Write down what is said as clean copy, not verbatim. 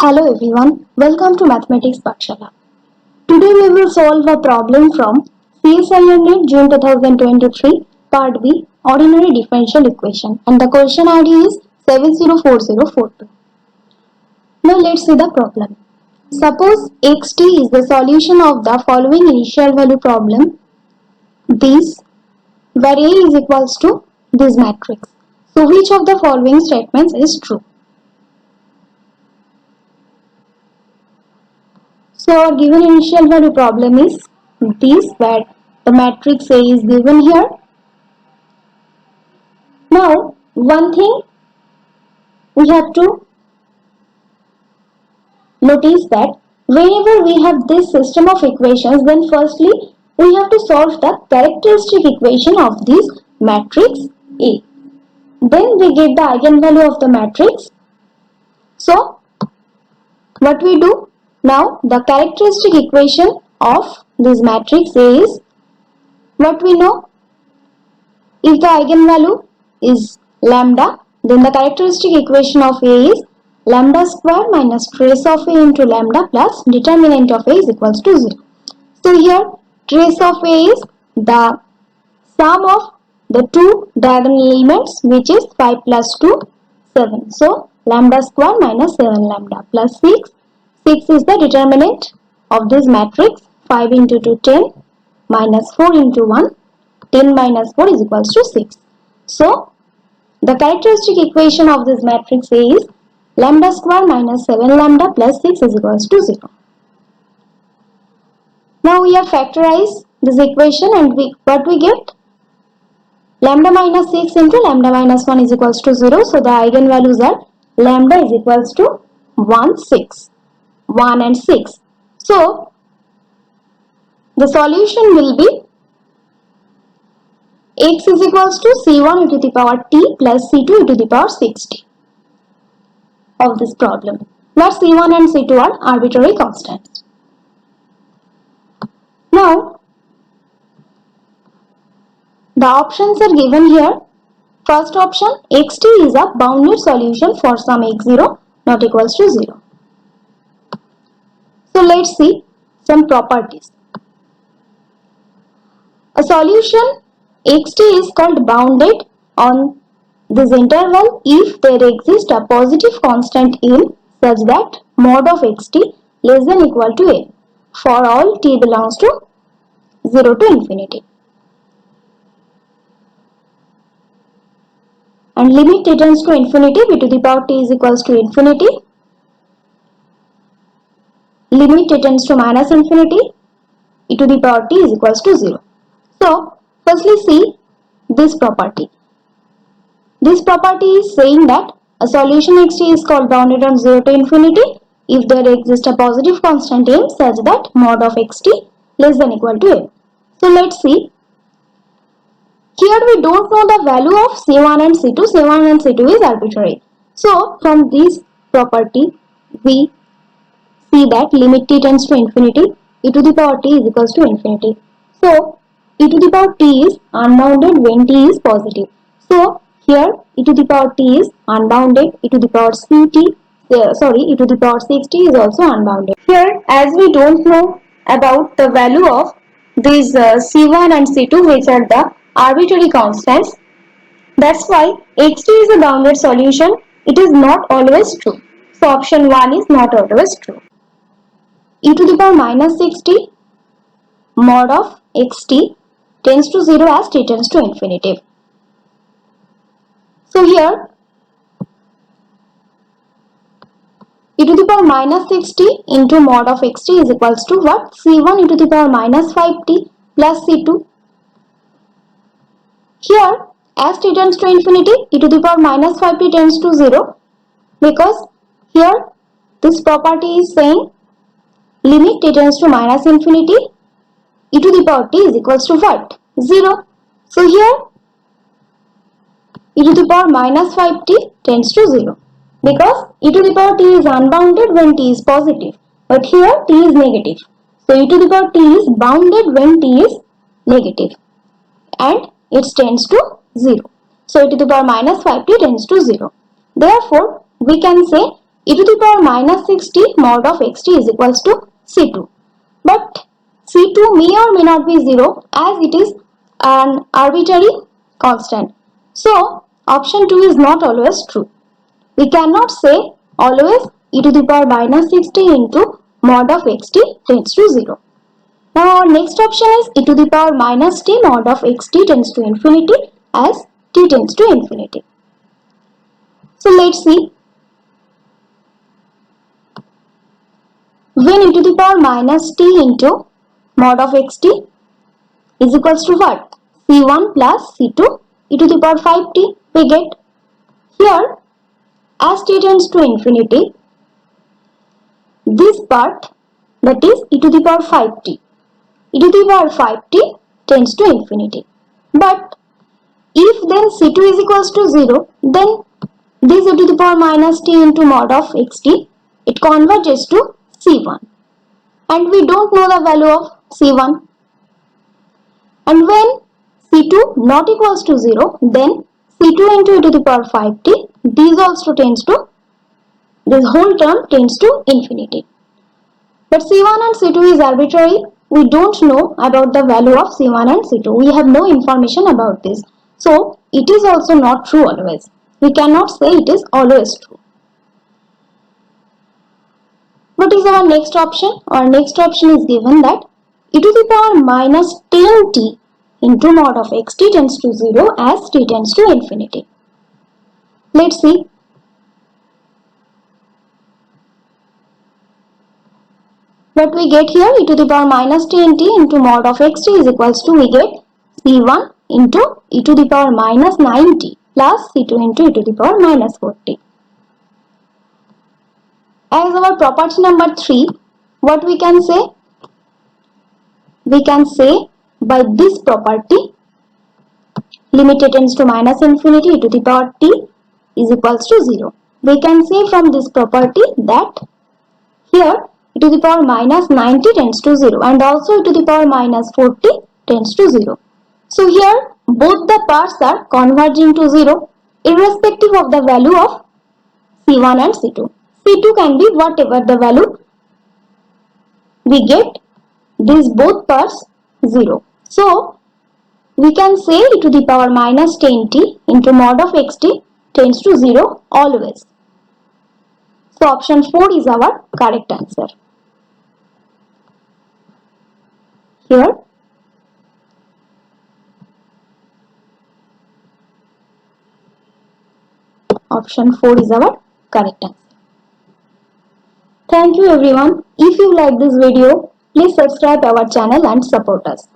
Hello everyone, welcome to Mathematics Pathshala. Today we will solve a problem from CSIR June 2023 Part B Ordinary Differential Equation and the question ID is 704042. Now let's see the problem. Suppose xt is the solution of the following initial value problem. This where A is equals to this matrix. So which of the following statements is true? So our given initial value problem is this, where the matrix A is given here. Now one thing we have to notice that whenever we have this system of equations, then firstly we have to solve the characteristic equation of this matrix A. Then we get the eigenvalue of the matrix. So what we do now, the characteristic equation of this matrix A is what we know. If the eigenvalue is lambda, then the characteristic equation of A is lambda square minus trace of A into lambda plus determinant of A is equals to 0. So here trace of A is the sum of the two diagonal elements, which is 5 plus 2, 7. So lambda square minus 7 lambda plus 6. 6 is the determinant of this matrix. 5 into 2, 10 minus 4 into 1. 10 minus 4 is equals to 6. So, the characteristic equation of this matrix A is lambda square minus 7 lambda plus 6 is equals to 0. Now, we have factorized this equation and what we get? Lambda minus 6 into lambda minus 1 is equals to 0. So, the eigenvalues are lambda is equals to 1, 6. 1 and 6. So, the solution will be x is equals to c1 e to the power t plus c2 e to the power 6t of this problem, where c1 and c2 are arbitrary constants. Now, the options are given here. First option, xt is a bounded solution for some x0 not equals to 0. So, let's see some properties. A solution xt is called bounded on this interval if there exists a positive constant m such that mod of xt less than equal to n for all t belongs to 0 to infinity. And limit t tends to infinity, b to the power t is equals to infinity. Limit t tends to minus infinity, e to the power t is equals to 0. So, firstly see this property. This property is saying that a solution xt is called bounded on 0 to infinity if there exists a positive constant m such that mod of xt less than equal to n. So let's see. Here we don't know the value of c1 and c2. c1 and c2 is arbitrary. So from this property we see that limit t tends to infinity, e to the power t is equals to infinity. So e to the power t is unbounded when t is positive. So here e to the power t is unbounded, e to the power e to the power 6t is also unbounded. Here, as we don't know about the value of these c1 and c2, which are the arbitrary constants, that's why xt is a bounded solution. It is not always true. So option 1 is not always true. E to the power minus 6t mod of xt tends to 0 as t tends to infinity. So here e to the power minus 6t into mod of xt is equals to what? c1 e to the power minus 5t plus c2. Here as t tends to infinity, e to the power minus 5t tends to 0, because here this property is saying limit t tends to minus infinity, e to the power t is equals to what? 0. So here e to the power minus 5t tends to 0, because e to the power t is unbounded when t is positive, but here t is negative. So e to the power t is bounded when t is negative and it tends to 0. So e to the power minus 5t tends to 0. Therefore, we can say e to the power minus 6t mod of xt is equals to c2. But c2 may or may not be 0 as it is an arbitrary constant. So option 2 is not always true. We cannot say always e to the power minus 6t into mod of xt tends to 0. Now our next option is e to the power minus t mod of xt tends to infinity as t tends to infinity. So let's see. When e to the power minus t into mod of xt is equals to what? c1 plus c2 e to the power 5t we get. Here as t tends to infinity, this part, that is e to the power 5t, e to the power 5t tends to infinity. But if then c2 is equals to 0, then this e to the power minus t into mod of xt, it converges to c1. And we don't know the value of c1. And when c2 not equals to 0, then c2 into e to the power 5t, this also tends to, this whole term tends to infinity. But c1 and c2 is arbitrary. We don't know about the value of c1 and c2. We have no information about this. So it is also not true always. We cannot say it is always true. What is our next option? Our next option is given that e to the power minus 10t into mod of xt tends to 0 as t tends to infinity. Let's see. What we get here, e to the power minus 10t into mod of xt is equals to, we get c1 into e to the power minus 9t plus c2 into e to the power minus 4t. As our property number 3, what we can say? We can say by this property, limit tends to minus infinity e to the power t is equals to 0. We can say from this property that here e to the power minus 90 tends to 0 and also e to the power minus 40 tends to 0. So here both the parts are converging to 0 irrespective of the value of c1 and c2. c2 can be whatever the value we get, these both parts 0. So we can say e to the power minus 10t into mod of xt tends to 0 always. So option 4 is our correct answer. Here option 4 is our correct answer. Thank you everyone. If you like this video, please subscribe our channel and support us.